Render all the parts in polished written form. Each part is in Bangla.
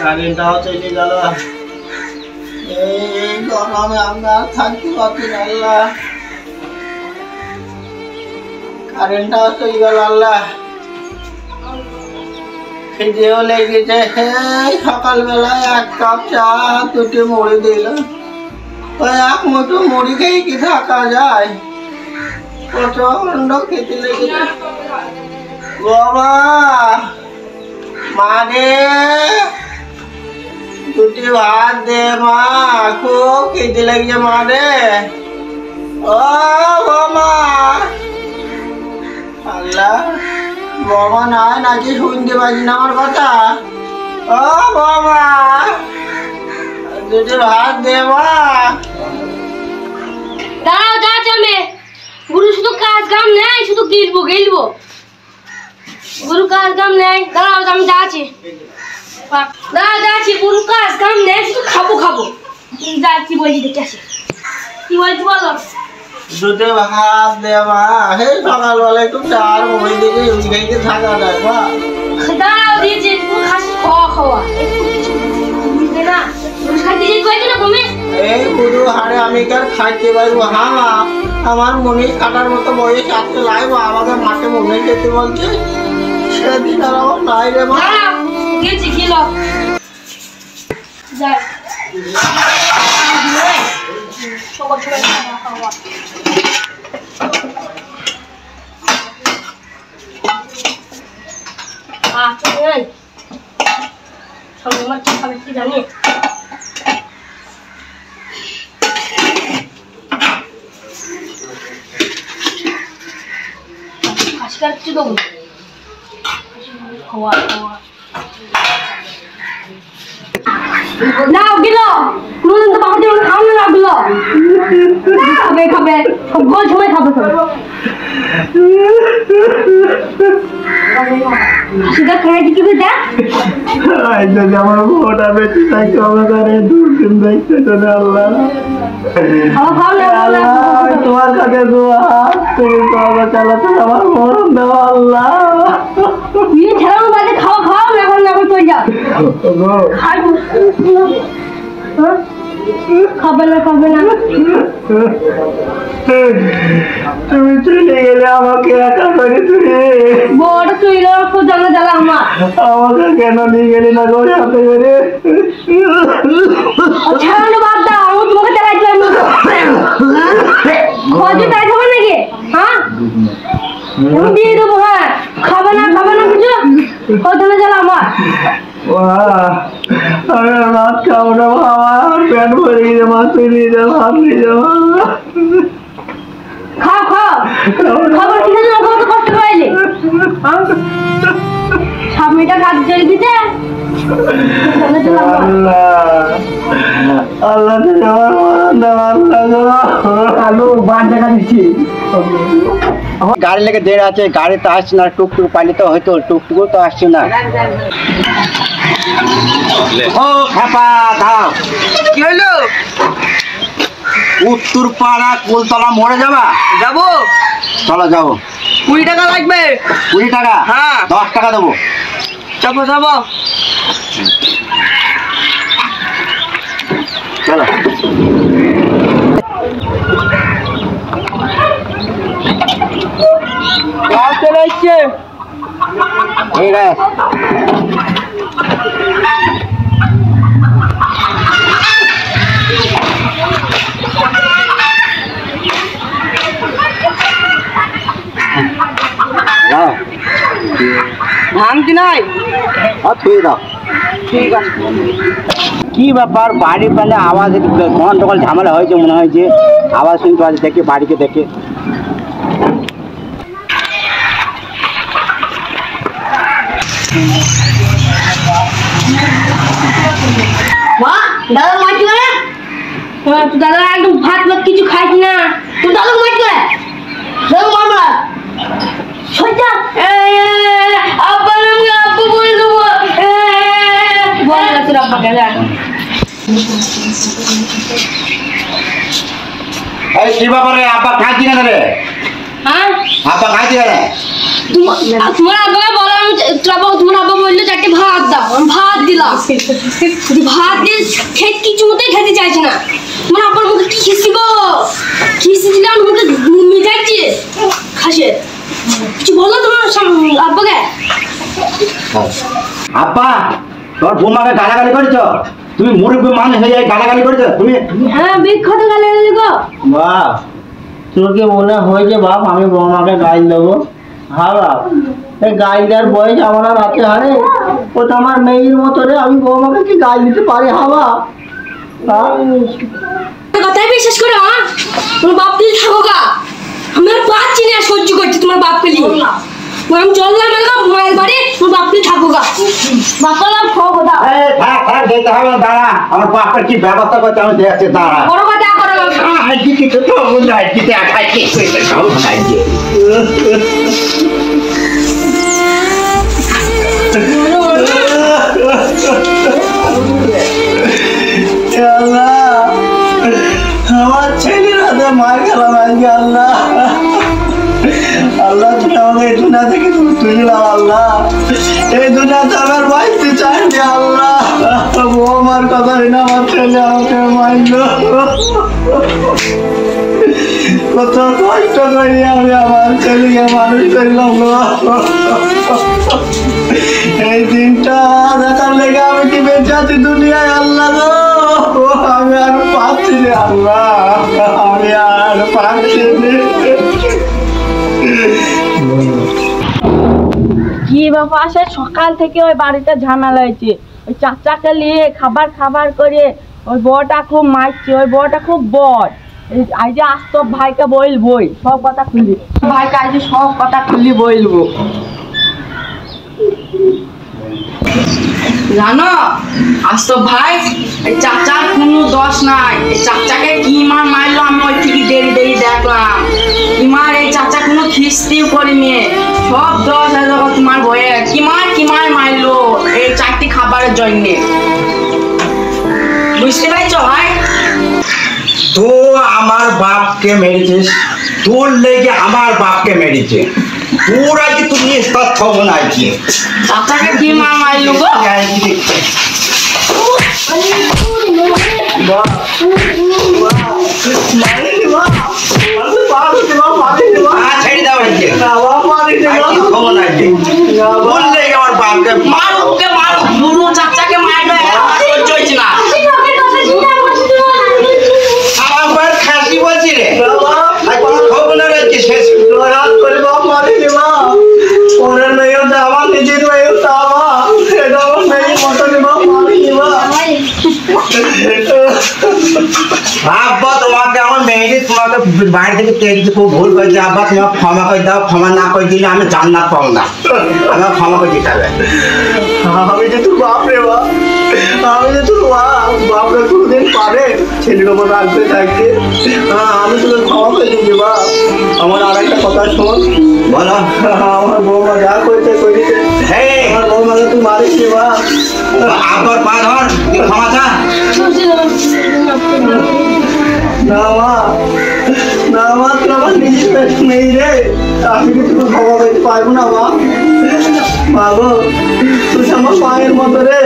কারেন্টটাও চলে গেল। এই গরমে আমরা থাকতে পারছি না আল্লাহ। কারেন্টটাও চলে গেল আল্লাহ। খিদেও লেগেছে। সকালবেলায় 1 কাপ চা 2টি মুড়ি দিল। ওই 1 মুঠো মুড়ি খেয়ে কি থাকা যায়? প্রচন্ড খেতে লেগেছে। বাবা মা রে 2টি ভাত দে মা, খুব খেতে লেগেছে মা রে। ও বাবা আল্লাহ, বাবা নাই নাকি শুনতে পাচ্ছি না আমার কথা? ও বাবা 2টি ভাত দে মা। দাঁড়াও যাচ্ছি আমি। গুরু শুধু কাজ কাম নেই, শুধু গিলবো। গুরু কাজ কাম নেই, দাঁড়াও আমি যাচ্ছি। যাচ্ছি, গুরু কাজ কাম নেই, শুধু খাবো। যাচ্ছি বলছি, দেখে আসি কি বলছি বলো। 2টি ভাত দে মা। সেই সকালবেলা একটু চার মুড়ি দিকে খেয়ে থাকা যায় মা। দাঁড়াও দিয়েছি, তুমি খাসি খাওয়া না খাইতে যেতে কয়েছি না তুমি। এই গুরু হারে আমি কার খাইতে পারবো? হ্যাঁ মা, আমার মনে কাটার মতো বয়স আসতে লাগবো। আমাকে মাঠে মনে যেতে বলছে, সেদিন আর আমার নাই রে মা। গেছি খেলো যাই সবার সবাই খাওয়া। সব আমার কি খাবে কি জানি। খাসিটার কিছু দেবো খাওয়া নাও গেল নুন তো বাবা দিয়ে খাও না গেল খাবে সব গোল সময় খাবে সেটা খেয়ে কি করে দেখ যদি আমার বউটা বেঁচে থাকতে হবে তাহলে দুদিন দেখতে চলে আল্লাহ। তোমার কাছে দোয়া, তুমি বাবা চালাতে আমার মরণ দেওয়া আল্লাহ। ছেড়ানো বাজে খাওয়া এখন তুই যা খাবে না তুমি চলে গেলে আমাকে একা করে তুলে বড় তুই খুব জ্বালা আমার। আমাকে কেন নিয়ে গেলি না গো হাতে করে? ছাড়ানো বাদ দাও, আমি তোমাকে চালাইতে পারবো খোঁজে তাই খাবে নাকি? হ্যাঁ আমি দিয়ে দেবো। হ্যাঁ খাবে না কিছু খোঁজে জ্বালা আমার। আমি আর ভাত খাবো না, আমার পেট ভরে গেছে। মাছ নিয়ে যাও, ভাত নিয়ে যাও। খাও খাবার ঠিক আছে, তো কষ্ট পাইলে 7 মিটার কাজ চলে দিতে গাড়ি লেগে দেড় আছে, গাড়ি তো আসছে না। টুকটুক পাইলে তো হয়তো, টুকটুকও তো আসছে না। ও খাপা দাও, কি হইলো? উত্তর পাড়া কুলতলা মোড়ে যাবা? যাবো, চলো যাবো। 20 টাকা লাগবে। 20 টাকা? হ্যাঁ 10 টাকা দেবো। যাবো চলো। চলে এসছে। ঠিক আছে ভাঙতি নাই, থুয়ে দাও। ঠিক আছে। কি ব্যাপার বাড়ি পেলে আওয়াজ গন্ডগোল ঝামেলা হয়েছে মনে হয়, যে আওয়াজ শুনতে পাচ্ছি। দেখে বাড়িকে দেখে দাদা মাছ করে দাদা একদম ভাত কিছু খাইছি না। তুই দাদা মাছ করে কি ব্যাপারে? আব্বা খাইছি না রে? হ্যাঁ আব্বা খাইছি না? তোমার আব্বাকে বললাম, তোমার আব্বা বললো 4টে ভাত দাও, ভাত দিল। বললাম ভাত দিয়ে খেত কিছু মতোই খেতে চাইছি না। তোমার আব্বার মুখে কি খেসিব, খেসি দিলে আমার মুখে মিটাইছে খাসে। কিছু বললো তোমার আব্বাকে? আব্বা তোর বৌমাকে গালাগালি করেছ, তুমি মুরব্বী মানুষ হয়ে যাই গালাগালি করেছ তুমি? হ্যাঁ বিখ্যাত গালাগালি গো। বাপ তোর কি মনে হয়েছে বাপ আমি বৌমাকে গাইল দেবো? হ্যাঁ বাপ, এই গাইল দেওয়ার বয়স আমার আর আছে? হারে ও তো আমার মেয়ের মতো রে, আমি বৌমাকে কি গাইল দিতে পারি? হ্যাঁ বাপ, কথাই বিশ্বাস করো? হ্যাঁ তোমার বাপ পেলে থাকো গা, আমি আর পাচ্ছি না সহ্য করছি তোমার বাপ পেলে। আমি চললাম মায়ের বাড়ি, তোমার বাপ পেলে থাকো গা। বাপালাম খাও কথা থাক যেতে হবে না, দাঁড়া আমার বাপের কি ব্যবস্থা করছে আমি দেখছি, দাঁড়া। বড় কথা করো কিছু তো বুঝাই দিতে আমার ছেলের হাতে মার খেলাম আজকে। আল্লাহ আল্লাহ তুমি আমাকে এই দুনিয়া থেকে তুমি তুললাম। আল্লাহ এই দুনিয়াতে আমার বাঁচতে চাইনি। আল্লাহ বৌমার কথা না, আমার ছেলে আমাকে মারল। কত কষ্ট করি আমি আমার ছেলেকে মানুষ করলাম। এই দিনটা দেখার লেগে আমি কি বেঁচে আছি দুনিয়ায়। আল্লাহ গো আমি আর পাচ্ছি না। আল্লাহ আমি আর পাচ্ছি না। কি ব্যাপার, সে সকাল থেকে ওই বাড়িতে ঝামেলা হয়েছে। ওই চাচাকে নিয়ে খাবার করে ওই বউটা খুব মারছে। ওই বউটা খুব বড়। আজ যে আসতো ভাইকে বলবই সব কথা খুলি, ভাইকে আজ সব কথা খুলি বলবো। জানো আসতো ভাই, এই চাচার কোনো দোষ নাই। এই চাচাকে কি মার মারলো আমি ওই থেকে দেরি দেখলাম। ইমার এই চাচা কোনো খিস্তিও করিনি, সব দোষ আছে তোমার বয়ে। কি মার মারলো এই চারটি খাবারের জন্য, বুঝতে পারছো ভাই? তো আমার বাপকে মেরেছিস, তোর লেগে আমার বাপকে মেরেছে, তোর আজকে তুমি তথ্য বানাইছি। চাচাকে কি মার মারলো গো? ছেড়ে দাও তোর লেগে আমার বাপকে মারো বুড়ো চাচাকে মারবে চলছে না। আমার বাপ খাসি বলছি রে, খবর না রাখছি শেষ করে বাপ মারিনি মা। ওনার মেয়েটা আমার নিজের মেয়েটা আমার, এটা আমার মেয়ের মতন বাপ মারিনি মা। আব্বা তোমাকে আমার মেয়েকে তোমাকে বাইরে থেকে টেনে খুব ভুল করেছে। আব্বা তোমাকে ক্ষমা করে দাও, ক্ষমা না করে দিলে আমি জান্নাত পাবো না, আমার ক্ষমা করে দিতে হবে। আমি যে তোর বাপ রে বাপ, আমি যে তোর বাপরা কোনোদিন পারে ছেলের ওপর রাগ করে থাকতে? আমি তোকে ক্ষমা করে দিচ্ছি বাপ। আমার আর একটা কথা শোন, বলো। আমার বৌমা যা করেছে করেছে, আমার বৌমাকে তুই মারিস নি বাপ। আব্বার পা ধর, তুই ক্ষমা চা। না মা তুই আমার নিজের মেয়ে রে, আমি কি তোকে ক্ষমা করতে পারবো না মা? মা গো তুই আমার মায়ের মতো রে।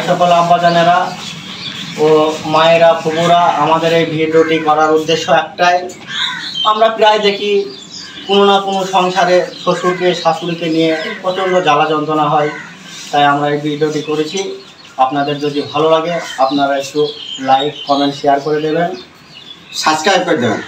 সকল আব্বাজানেরা ও মায়েরা, ফুবুরা, আমাদের এই ভিডিওটি করার উদ্দেশ্য একটাই, আমরা প্রায় দেখি কোনো না কোনো সংসারে শ্বশুরকে শাশুড়িকে নিয়ে প্রচণ্ড জ্বালা যন্ত্রণা হয়, তাই আমরা এই ভিডিওটি করেছি। আপনাদের যদি ভালো লাগে আপনারা একটু লাইক, কমেন্ট, শেয়ার করে দেবেন, সাবস্ক্রাইব করে দেবেন।